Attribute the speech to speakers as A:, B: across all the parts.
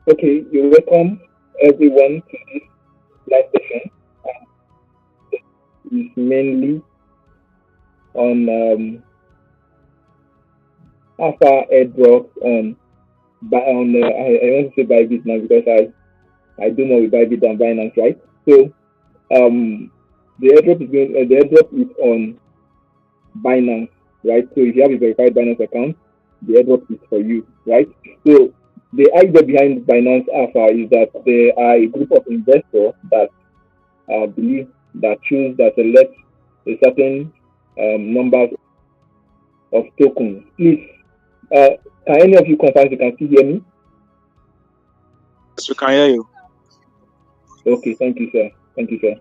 A: Okay, you welcome everyone to this live session. It's mainly on alpha airdrops I want to say Bybit now because I do more with Bybit than Binance, right? So um the airdrop is on Binance, right? So if you have a verified Binance account, the airdrop is for you, right? So the idea behind Binance Alpha is that there are a group of investors that believe that choose that select a certain number of tokens. Please, uh, can any of you confirm you can still hear me?
B: Yes, we can hear you.
A: Okay, thank you, sir. Thank you, sir.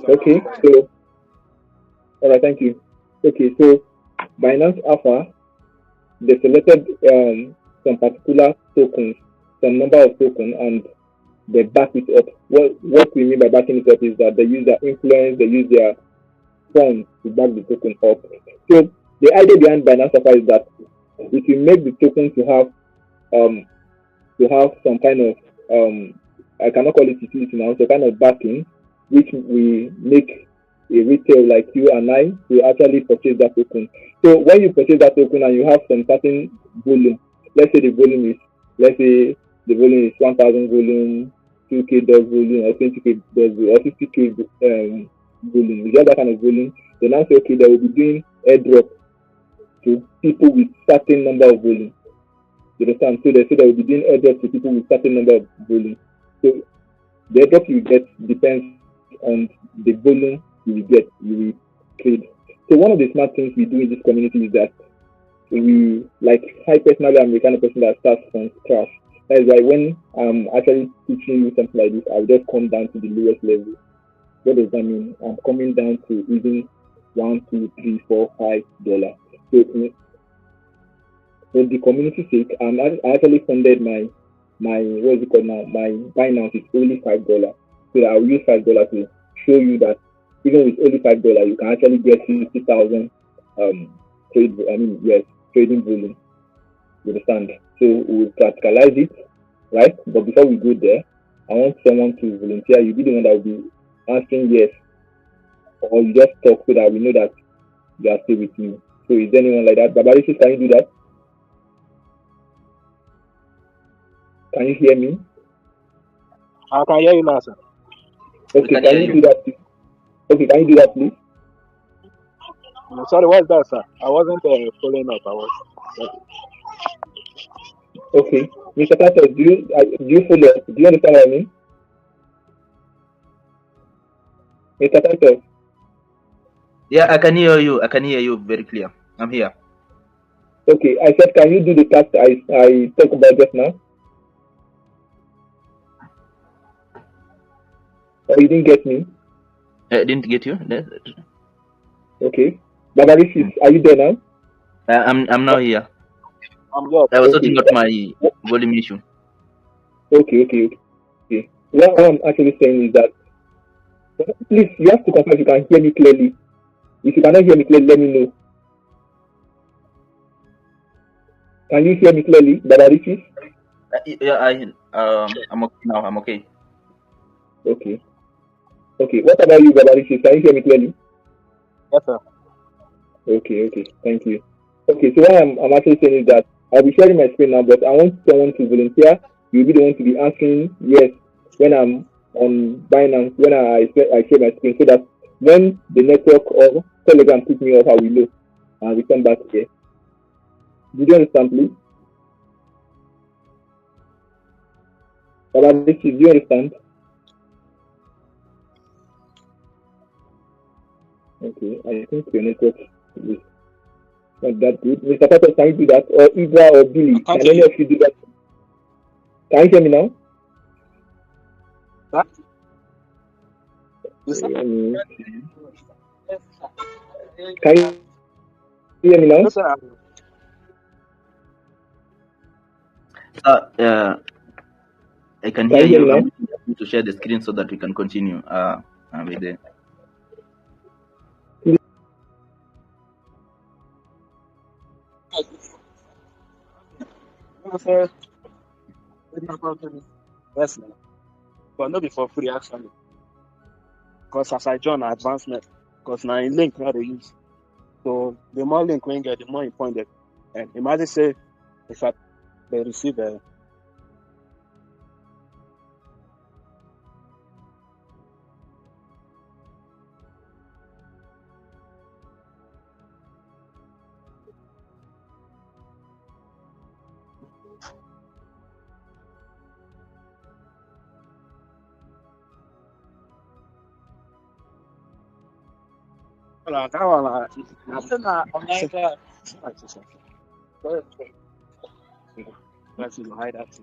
A: Okay, so all right, thank you. Okay, so Binance Alpha, they selected some particular tokens, some number of tokens, and they back it up. What we mean by backing it up is that they use their influence, they use their funds to back the token up. So the idea behind Binance Alpha is that it will make the token um to have some kind of I cannot call it utility now, so kind of backing, which we make a retail like you and I to actually purchase that token. So when you purchase that token and you have some certain volume, let's say the volume is let's say the volume is 1,000 volume, 2K does volume, or 20K does volume, or 50K volume. You get that kind of volume, then now say okay, they will be doing airdrop to people with certain number of volume. You understand? So they say they will be doing airdrop to people with certain number of volume. So the airdrop you get depends on the volume you will get, you will trade. So one of the smart things we do in this community is that we like I personally am the kind of person that starts from scratch. That is why when I'm actually teaching you something like this, I'll just come down to the lowest level. What does that mean? I'm coming down to even one, two, three, four, $5. So for the community sake, I actually funded my what is it called now? My Binance is only $5. So I will use $5 to show you that even with only $5, you can actually get 50,000 trade. I mean, yes, trading volume. You understand? So we'll practicalize it, right? But before we go there, I want someone to volunteer. You be the one that will be answering yes, or you just talk so that we know that you are still with me. So is there anyone like that? Babarishi, can you do that? Can you hear me?
B: I can hear you now, sir.
C: We
A: Okay,
C: can
A: can
C: hear
A: you
C: you.
A: do that, please? Okay, can you do that, please?
B: Sorry, what's that, sir? I wasn't following up. I was.
A: Okay, Mr. Carter, do you follow? Do you understand what I mean, Mr. Carter?
C: Yeah, I can hear you. I can hear you very clear. I'm here.
A: Okay, I said, can you do the task I talked about just now? Or you didn't get me?
C: I didn't get you.
A: Okay, Babarishi, are you there now?
C: I'm now here.
B: I'm here.
C: I was
A: Okay,
C: sorting out my volume issue.
A: okay. What I'm actually saying is that please, you have to confirm if you can hear me clearly. If you cannot hear me clearly, let me know. Can you hear me clearly, Babarishi?
C: Yeah, I'm okay now. I'm okay.
A: Okay. Okay. What about you, Babarishi? Can you hear me clearly?
B: Yes, sir.
A: Okay. Thank you. Okay, so what I'm actually saying is that I'll be sharing my screen now, but I want someone to volunteer. You'll be the one to be answering yes when I'm on Binance, when I share my screen, so that when the network or Telegram picks me up, I will know and return back here. Did you understand, please? But do you understand? Okay, I think your network is not that good. Mr. Papa, can you do that? Or Ibra or
B: I
A: Billy,
B: can't
A: can
B: hear
A: any
B: you.
A: of you do that? Can you hear me now?
B: Sir? You said?
A: Can you hear me now?
B: Yes, sir.
C: I can
A: Can
C: hear
A: you hear me
C: you. I'm
A: now?
C: waiting to share the screen so that we can continue. With the
B: Yes, sir. Yes, man. But not before free actually. Because as I join advancement, because now in link now they use. So the more link we get, the more important. And imagine say if I they receive a that one I think online class. Let's see hide that.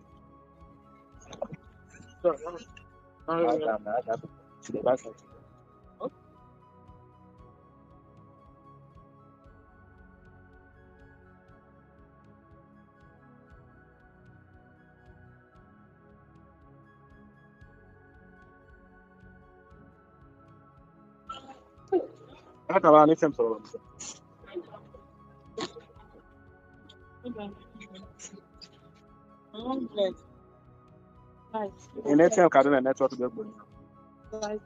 B: To the back. That's around anything for in ATM card and network to be good. Okay.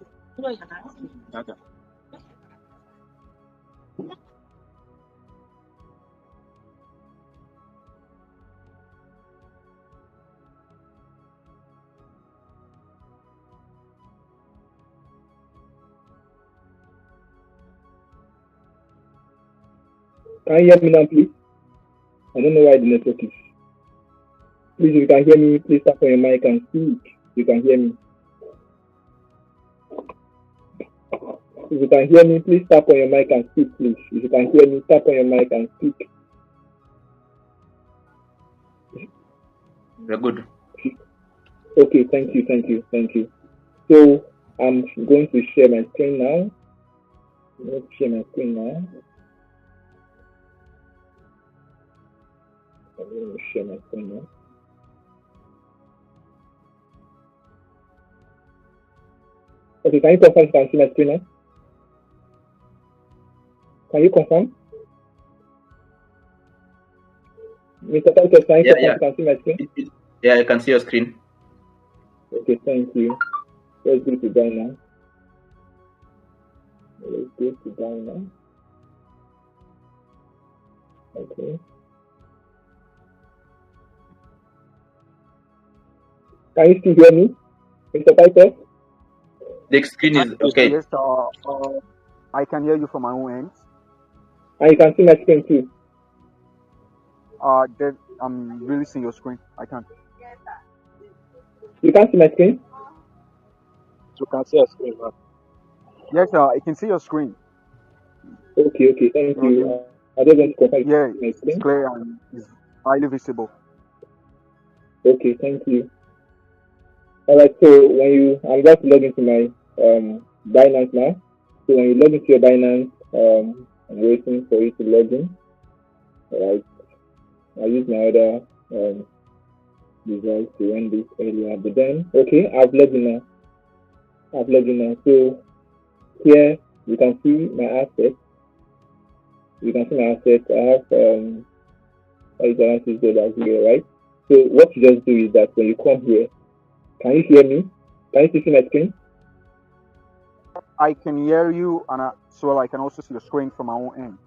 A: Can you hear me now, please? I don't know why the network is. Please, if you can hear me, please tap on your mic and speak. You can hear me. If you can hear me, please tap on your mic and speak, please. If you can hear me, tap on your mic and speak.
C: We're good.
A: Okay, thank you. So I'm going to share my screen now. Let's share my screen now. I'm going to share my screen now. Okay, can you confirm you can see my screen now? Can you confirm? Mr. Titus, can you confirm you can see my screen?
C: Yeah, I can see your screen.
A: Okay, thank you. Let's go to Binance. Let's go to Binance. Okay. Can you still hear me, Mr. Titus?
C: The screen is okay.
B: Yes, I can hear you from my own end.
A: And you can see my screen too.
B: I'm really seeing your screen. I can't.
A: You can't see my screen?
B: You can see your screen, man. Yes, I can see your screen.
A: Okay, thank you. I just want to confirm
B: Yeah,
A: my screen.
B: it's clear and it's highly visible.
A: Okay, thank you. Alright, so I'm just log into my Binance now. So when you log into your Binance, I'm waiting for you to log in. Alright, I use my other device to run this earlier, but then okay, I've logged in now. So here you can see my assets. I have $8.6 here, right? So what you just do is that when you come here, can you hear me? Can you see my screen?
B: I can hear you, and so I can also see your screen from my own end.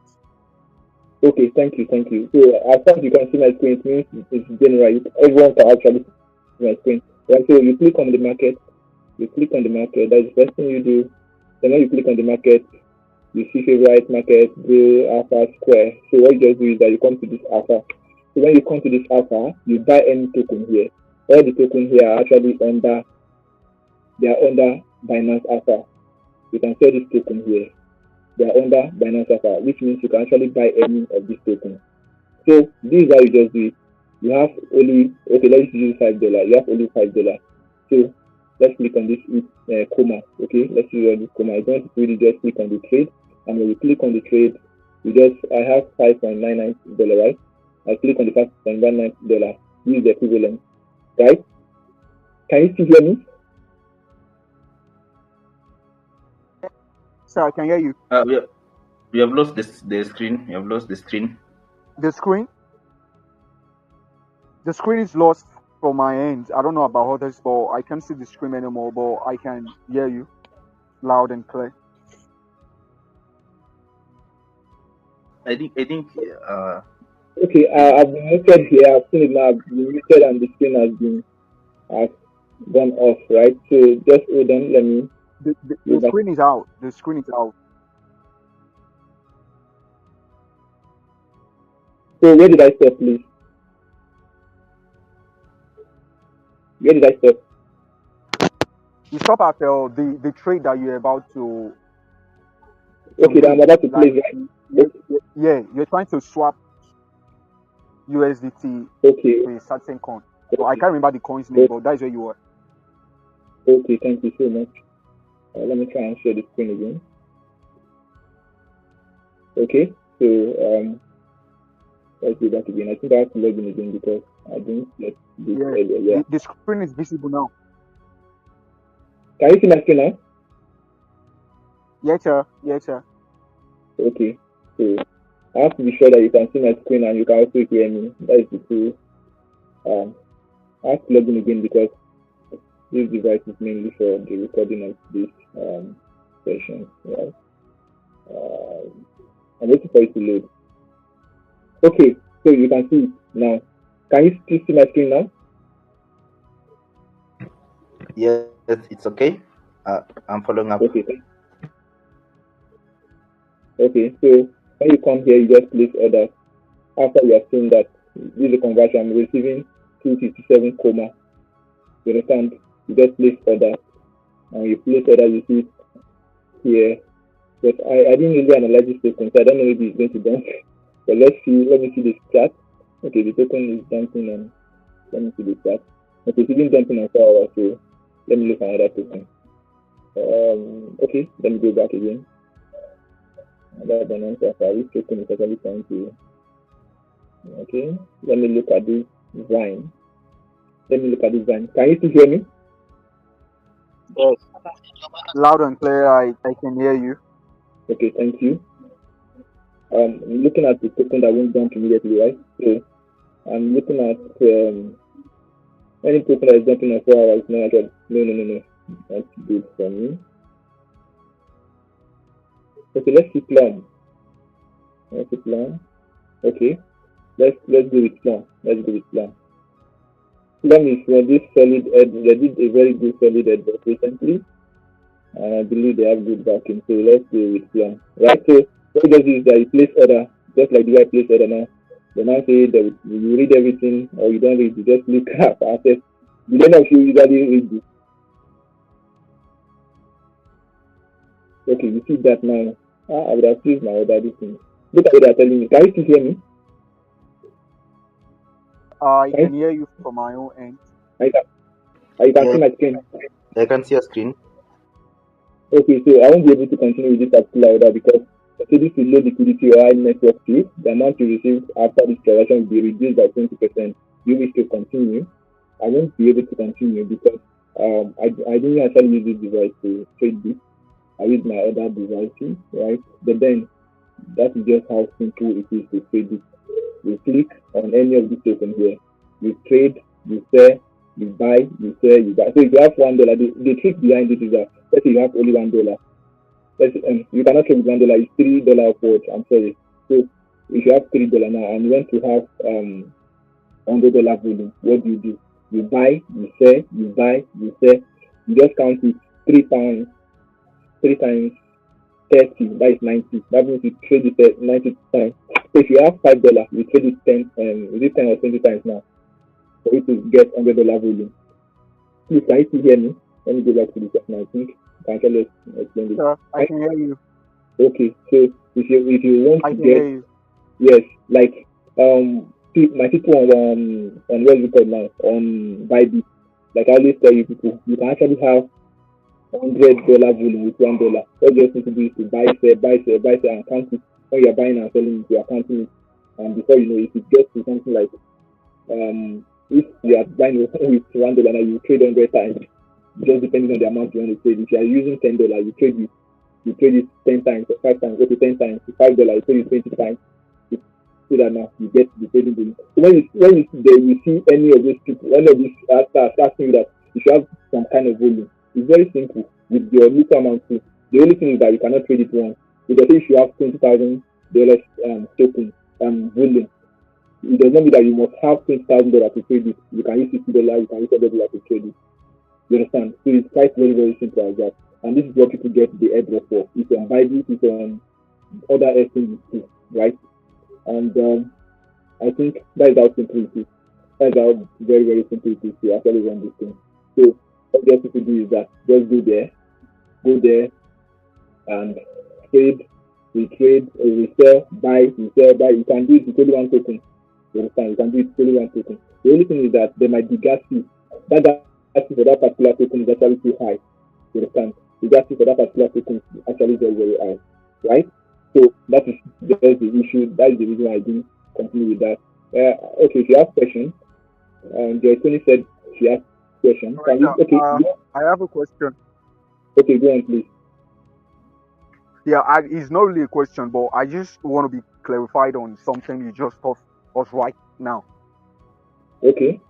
A: Okay, thank you. So as far as you can see my screen, it means it's general. Everyone can actually see my screen. Right? So you click on the market. That's the first thing you do. Then when you click on the market, you see favorite market, Bill, Alpha, Square. So what you just do is that you come to this Alpha. So when you come to this Alpha, you buy any token here. All the tokens here are actually under Binance Alpha. You can sell this token here. They are under Binance Alpha, which means you can actually buy any of these tokens. So this is how you just do it. You have only, okay, let's use $5. You have only $5. So let's click on this comma. Okay, let's use this comma. I don't really just click on the trade. And when you click on the trade, I have $5.99, right? I click on the $5.99. Use the equivalent, right? Can you still hear me?
B: Sir, I can hear you.
C: We have lost the screen. The screen
B: is lost
D: from my end. I don't know about others, but I can't see the screen anymore. But I can hear you loud and clear.
C: I think
A: Okay, I've been muted here. I've seen it now. I've been muted and the screen has gone off, right? So just hold on. Let me
D: The
A: go back.
D: screen is out. The screen is out.
A: So where did I stop, please? Where did I stop?
D: You stop at the trade that you're about to
A: Okay, then I'm
D: make.
A: about to
D: Like,
A: place, right?
D: yeah, you're trying to swap USDT
A: Okay,
D: to a certain coin. But I can't remember the coin's name, but that's where you are.
A: okay, thank you so much. Let me try and share the screen again. Okay, so let's do that again. I think I have to log in again because I didn't let this earlier. Yeah.
D: The screen is visible now.
A: Can you see my screen now?
D: Yes, sir. Yes, sir.
A: Okay, so I have to be sure that you can see my screen and you can also hear me. That is the two. I have to log in again because this device is mainly for the recording of this session. Right? I'm waiting for it to load. Okay, so you can see it now. Can you still see my screen now?
C: yes, it's okay. I'm following up.
A: Okay. Okay, so when you come here, you just place orders. After you have seen that this is a conversion, I'm receiving 257 comma. You understand? You just place orders. And you place orders, you see it here. But I didn't really analyze this token, so I don't know if it's going to dump. But let me see the chart. Okay, the token is dumping on. Let me see the chart. Okay, it's even dumping on 4 hours, so let me look at another token. Okay, let me go back again. That Binance Safari token is actually trying to. Okay, let me look at this vine. Can you still hear me?
B: Yes.
D: Loud and clear. I can hear you.
A: Okay, thank you. Looking at the token that went down immediately, right? So I'm looking at any token that is jumping on 4 hours. No. That's good for me. Okay, let's see Plum. Okay, let's go with Plum. Plum is this solid edge. They did a very good solid edge recently, and I believe they have good backing. So let's go with Plum. Right. So what does is that you place order just like the way I place order now. They now say that you read everything or you don't read. You just look at access. You don't know if you usually read this. Okay, you see that now. I would have placed my order this thing. Look at what they're telling me. Can you still hear me?
D: I can hear you from my own end.
A: I can see my screen.
C: I can see a screen.
A: Okay, so I won't be able to continue with this particular order because this is low liquidity or high network fee. The amount you receive after this transaction will be reduced by 20%. You wish to continue, I won't be able to continue because I didn't actually use this device to trade this. I use my other devices, right? But then that is just how simple it is to trade it. You click on any of these tokens here. You trade, you sell, you buy, you sell, you buy. So if you have $1, the trick behind it is that let's say you have only $1. You cannot trade with $1, it's $3 upwards. I'm sorry. So if you have $3 now and you want to have $100 volume, what do? You buy, you sell, you buy, you sell. You just count it 3 times 30, that is 90. That means you trade it 90 times. So if you have $5, you trade it 10 or 20 times now for you to get $100 volume. Please, can you still hear me? Let me go back to the question. I think I can actually explain this.
D: Sir, I can hear you.
A: Okay, so if you want
D: I
A: to
D: can
A: get,
D: hear you.
A: yes, like my people on what's it called now, on Bybit, like I always tell you people, you can actually have $100 volume with $1. All you just need to do is to buy, sell, and count it. When you're buying and selling, you are counting it, and before you know it, it gets to something like if you are buying with $1 now, you trade 100 times, just depending on the amount you want to trade. If you are using $10, you trade it 10 times or 5 times, go to 10 times, $5, you trade it 20 times. so that now you get the trading volume. So when you see any of those people, one of these start asking you that you should have some kind of volume. It's very simple with your little amount too. The only thing is that you cannot trade it once. If they say you should have $20,000 token volume, it does not mean that you must have $20,000 to trade it. You can use $50, you can use $100 to trade it. You understand? So it's quite very, very simple as that. And this is what people get the airdrop for. It's on Bybit, it's on other exchanges too, right? And I think that is how simple it is. That's how very, very simple it is to actually run this thing. So what you have to do is that just go there and trade, retrade, resell, buy, resell, buy. You can do it with only one token. You understand? You can do it with only one token. The only thing is that there might be gas fee. That gas fee for that particular token is actually too high. You understand? The gas fee for that particular token is actually very, very high. Right? So that is just the issue. That is the reason why I didn't continue with that. Okay, if you have questions, Tony said she has questions.
D: Right, I have a question.
A: Okay, go on, please.
D: Yeah, it's not really a question, but I just want to be clarified on something you just taught us right now.
A: Okay.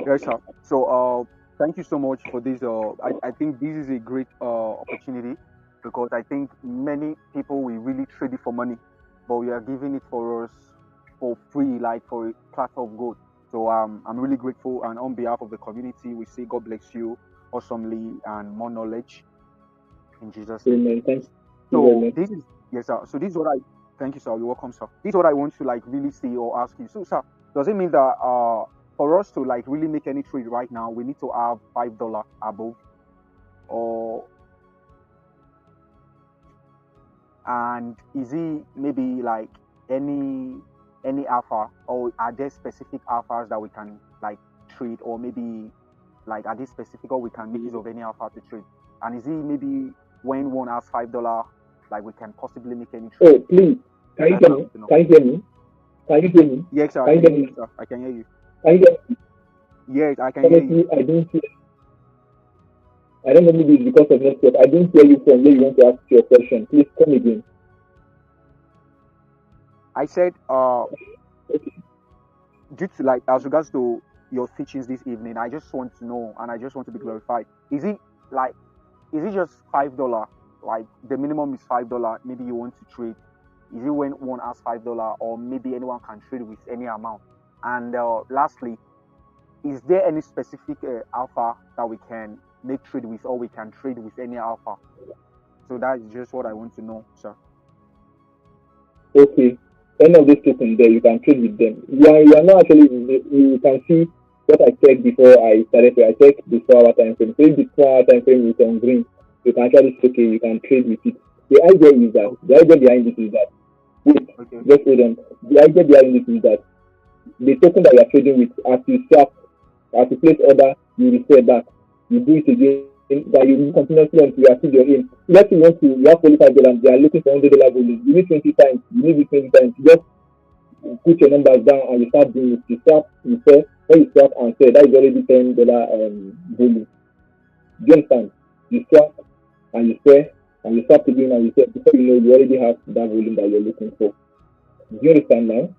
D: Yes, sir. So, thank you so much for this. I think this is a great opportunity because I think many people will really trade it for money, but we are giving it for us for free, like for a class of gold. So I'm really grateful, and on behalf of the community, we say God bless you awesomely and more knowledge in Jesus' name.
A: Amen. Thanks.
D: So this is yes, sir. So this is what I thank you, sir. You're welcome, sir. This is what I want to like really say or ask you. So, sir, does it mean that for us to like really make any trade right now, we need to have $5 above, or and is it maybe like any alpha, or are there specific alphas that we can like trade, or maybe like are they specific, or we can make use of any alpha to trade? And is it maybe when one has $5, like we can possibly make any trade?
A: Oh, please, can you hear me? Can you hear me? Can you hear me?
D: Yes, sir.
A: Can you hear me?
D: Sir. I can hear you.
A: Can you hear me?
D: Yes, I can hear you.
A: I don't hear. I don't know, maybe it's because of network. I didn't hear you from where you want to ask your question. Please come again.
D: I said, due to like as regards to your teachings this evening, I just want to know, and I just want to be clarified. Is it just $5? Like the minimum is $5. Maybe you want to trade. Is it when one has $5, or maybe anyone can trade with any amount? And lastly, is there any specific alpha that we can make trade with, or we can trade with any alpha? So that is just what I want to know, sir.
A: Okay. Any of these tokens there, you can trade with them. You are not actually, you can see what I checked before I started. I checked the 4 hour time frame. So if the 4 hour time frame is on green, you can actually say, okay, you can trade with it. The idea is that, the idea behind this is that, just hold on. The idea behind this is that the token that you are trading with, as you swap, as you place order, you refer back. You do it again, that you continuously until you achieve your aim. Let's say you have $45, they are looking for $100 volume. You need 20 times, you need it 20 times. You just put your numbers down and you start doing it. You swap, you sell. When you swap and sell, that is already $10 volume. Do you understand? You swap and you sell, and you start again and you sell. Before you know, you already have that volume that you're looking for. Do you understand now?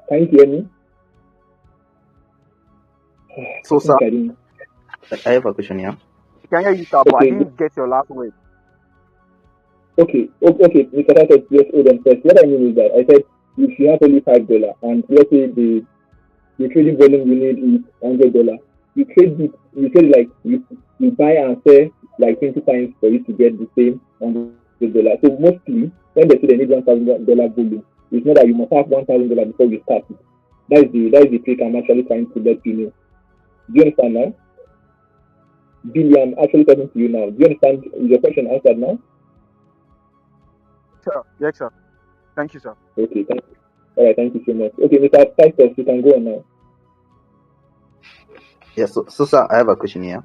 A: Can you hear me?
C: So, sir, I have a question here.
D: Can you hear you, sir? But I didn't get your last word.
A: Okay, Mr. Titus, just hold on first. What I mean is that I said if you have only $5 and let's say the trading volume you need is $100, you trade like you buy and sell like 20 times for you to get the same $100. So mostly when they say they need $1,000 volume, it's not that you must have $1,000 before you start it. That is the trick I'm actually trying to let you know. Do you understand now? Billy, I'm actually talking to you now. Do you understand? Is your question answered now?
D: Sir, yes, sir. Thank you, sir.
A: Okay, thank you. All right, thank you so much. Okay, Mr. Titus, you can go on now.
C: Yes, so sir, I have a question here.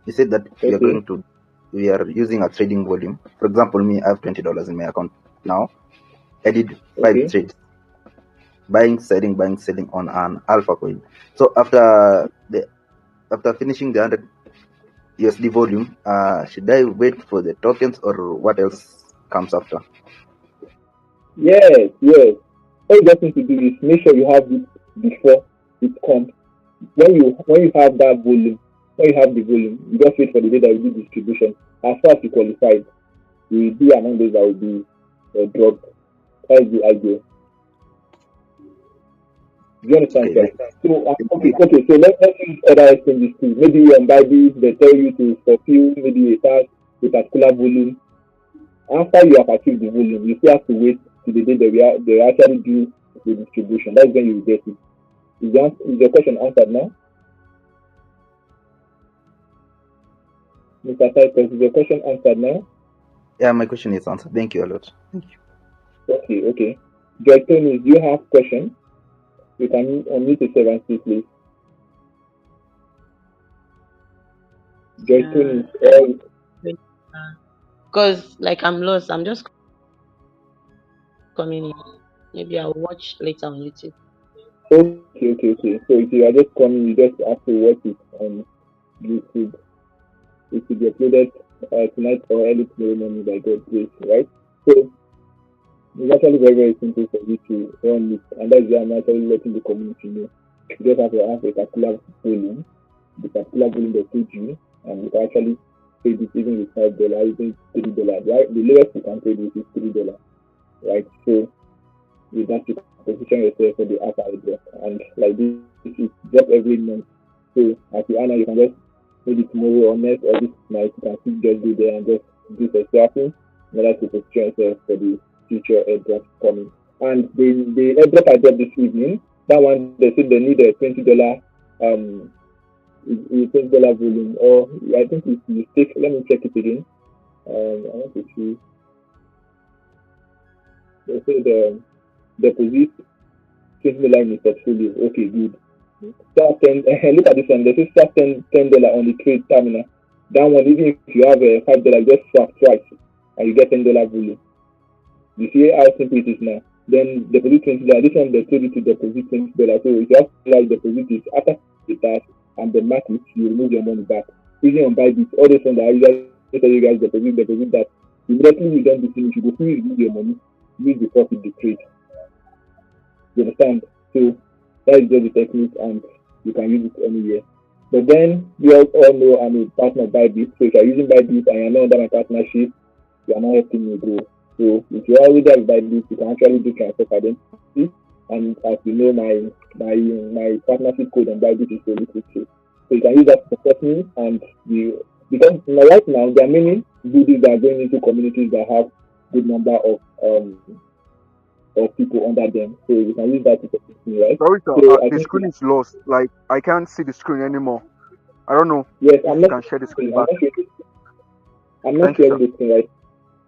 C: You said that we are using a trading volume. For example, me, I have $20 in my account now. I did 5 trades. Buying, selling on an alpha coin. So after finishing the 100 USD volume, should I wait for the tokens, or what else comes after?
A: Yes, yes. All you just need to do is make sure you have it before it comes. When you have that volume, when you have the volume, you just wait for the day that will do distribution. As far as you qualified, you will be among those that will be dropped. That's the idea. Do you understand,
C: Okay,
A: sir?
C: thank you.
A: So okay. So let's use other exchanges too. Maybe on Bybit, they tell you to fulfill maybe a task, a particular volume. After you have achieved the volume, you still have to wait till the day they actually do the distribution. That's when you get it. Is your question answered now? Mr. Cypress, is your question answered now?
C: Yeah, my question is answered. Thank you a lot. Thank you.
A: Okay. Joy Tony, do you have question? You can unmute yourself and speak, please. Joy Tony,
E: Because like I'm lost, I'm just coming in. Maybe I'll watch later on YouTube.
A: okay. So if you are just coming, you just have to watch it on YouTube. It will be uploaded tonight or early tomorrow morning by God's grace, right? So it's actually very, very simple for you to run it, and that's why I'm actually letting the community know. You just have to have a particular volume, the particular volume they told you, and you can actually trade it even with $5, even $3, right? The lowest you can trade with is $3, right? So with that, you can position yourself for the alpha drop, and like this is drop every month. So as you earn, you can just maybe tomorrow or next or this night, you can still just go there and just do some swapping in order to position yourself for the future airdrop coming. And the airdrop I dropped this evening, that one they said they need a $20 $20 volume, or I think it's a mistake. Let me check it again. I want to see. They said deposit $20 in the portfolio. Okay, good. Start 10. Look at this one. They say start $10 on the trade terminal. That one, even if you have a $5, just swap twice and you get $10 volume. You see how simple it is now. Then deposit $20. This one they told you to deposit $20. So if you have like deposit it after the task and the market, you remove your money back. Using on Bybit, all those ones that I usually tell you guys deposit that. Immediately you don't be finished, you go free remove your money, use the profit the trade. You understand? So that is just the technique and you can use it anywhere. But then you all know I'm a partner of Bybit. So if you're using Bybit and you're not under my partnership, you are not helping me grow. So if you already have Bybit, you can actually do transfer identity. And as you know, my partnership code on Bybit is really quick. So you can use that to support me and you because right now there are many goodies that are going into communities that have good number of people under them. So you can use that to support me, right?
D: Sorry, sir.
A: So I
D: The
A: think
D: screen is lost. Like I can't see the screen anymore. I don't know
A: yes,
D: if you can share the screen back.
A: I'm not
D: Thank you,
A: sharing
D: sir.
A: the screen right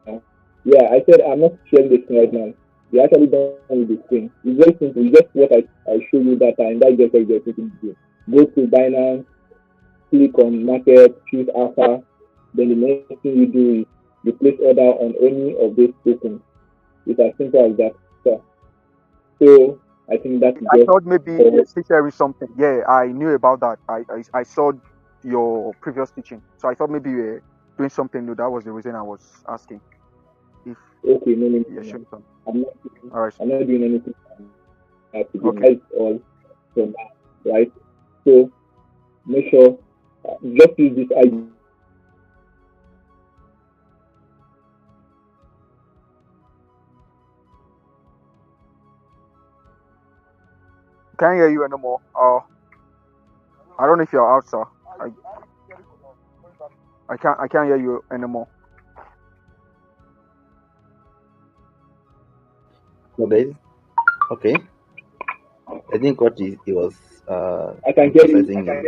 A: now. Yeah, I said I'm not sharing the screen right now. We actually done with the screen. It's very simple. It's just what I show you that time. That's just what you're supposed to do. Go to Binance, click on market, choose alpha. Then the next thing you do is you place order on any of those tokens. It's as simple as that. So I think that's
D: I
A: just
D: thought maybe
A: for
D: you're still sharing something. Yeah, I knew about that. I saw your previous teaching, so I thought maybe you were doing something new. That was the reason I was asking if
A: okay,
D: you're sharing something.
A: I'm not
D: All right, sir.
A: I'm not doing anything to be
D: Okay.
A: nice all from that, right? So make sure just use this idea.
D: Can't hear you anymore. I don't know if you're out, sir. I can't hear you anymore.
C: So guys, okay. I think what he was
A: I can hear you.
C: emphasizing is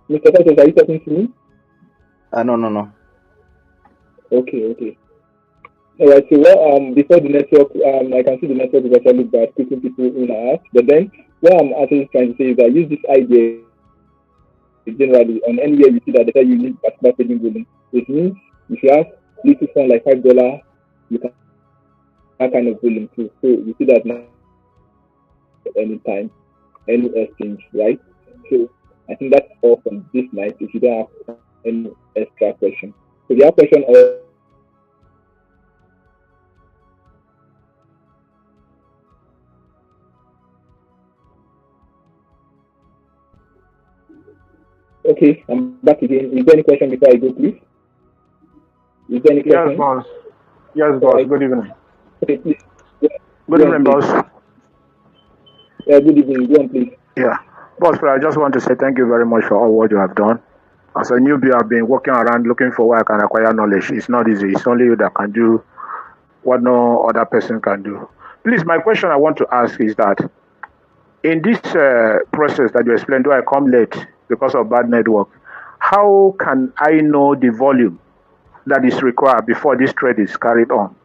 A: Mr. Titus, are you talking to me?
C: no.
A: Okay. All right. So before the network, I can see the network is actually bad, putting people in and out. But then what I'm actually trying to say is that use this idea generally on anywhere you see that they tell you need particular trading volume. It means if you have little fund like $5, you can have kind of volume too. So you see that now anytime, any exchange, right? So I think that's all from this night. If you don't have any extra question, so the question Okay, I'm back again. Is there any question before I go, please? Is there any
F: Yes,
A: question?
F: boss. Yes,
A: All
F: boss.
A: right.
F: Good evening.
A: Okay, please.
F: Good
A: Go on,
F: evening,
A: please.
F: boss.
A: Yeah, good evening. Go on, please.
F: Yeah. Boss, I just want to say thank you very much for all what you have done. As a newbie, I've been walking around looking for where I can acquire knowledge. It's not easy. It's only you that can do what no other person can do. Please, my question I want to ask is that in this process that you explained, do I come late because of bad network? How can I know the volume that is required before this trade is carried on?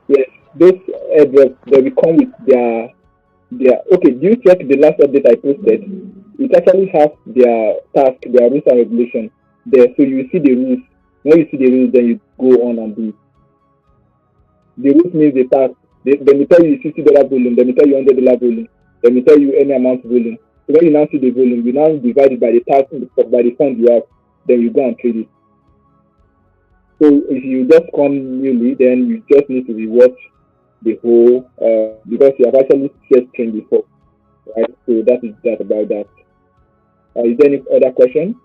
A: Yes, those airdrops, they will come with their okay. Do you check the last update I posted? It actually has their task, their rules and regulations there. So you see the rules. When you see the rules, then you go on and do it. The rules means the task. They will tell you $60 volume, they will tell you $100 volume, they will tell you any amount volume. So when you now see the volume, you now divide it by the task, by the fund you have, then you go and trade it. So if you just come newly, then you just need to rewatch the whole because you have actually just trained before, right? So that is that about that. Is there any other question?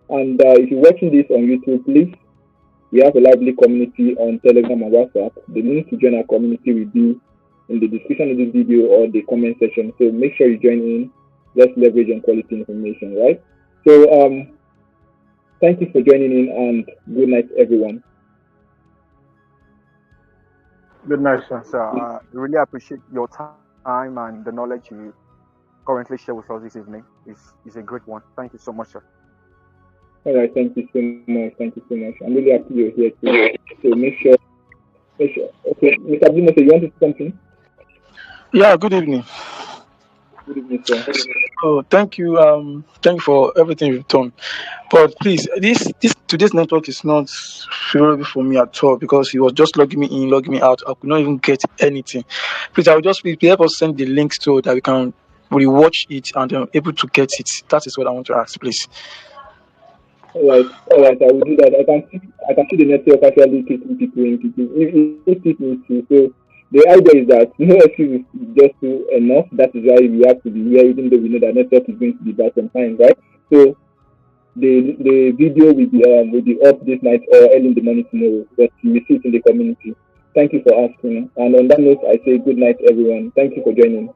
A: And if you're watching this on YouTube, please, we have a lively community on Telegram and WhatsApp. The link to join our community will be in the description of this video or the comment section. So make sure you join in. Let's leverage on quality information, right? So thank you for joining in and good night, everyone.
F: Good night, sir.
D: Sir, I really appreciate your time and the knowledge you currently share with us this evening. It's a great one. Thank you so much, sir.
A: All right, thank you so much. Thank you so much. I'm really happy you're here too. So make sure. Okay, Mr. Bruno, you want to say something?
G: Yeah, good evening.
A: Good evening, sir.
G: Oh, thank you. Thank you for everything you've done. But please, today's network is not favorable for me at all because he was just logging me in, logging me out. I could not even get anything. Please, I will just be able to send the link so that we can rewatch it and able to get it. That is what I want to ask, please.
A: All right. I will do that. I can see the network actually kicking people in. It me too. So the idea is that no excuse is just enough. That is why we have to be here, even though we know that network is going to be bad sometimes, right? So the video will be up this night or early in the morning tomorrow, but you will see it in the community. Thank you for asking. And on that note, I say good night, everyone. Thank you for joining.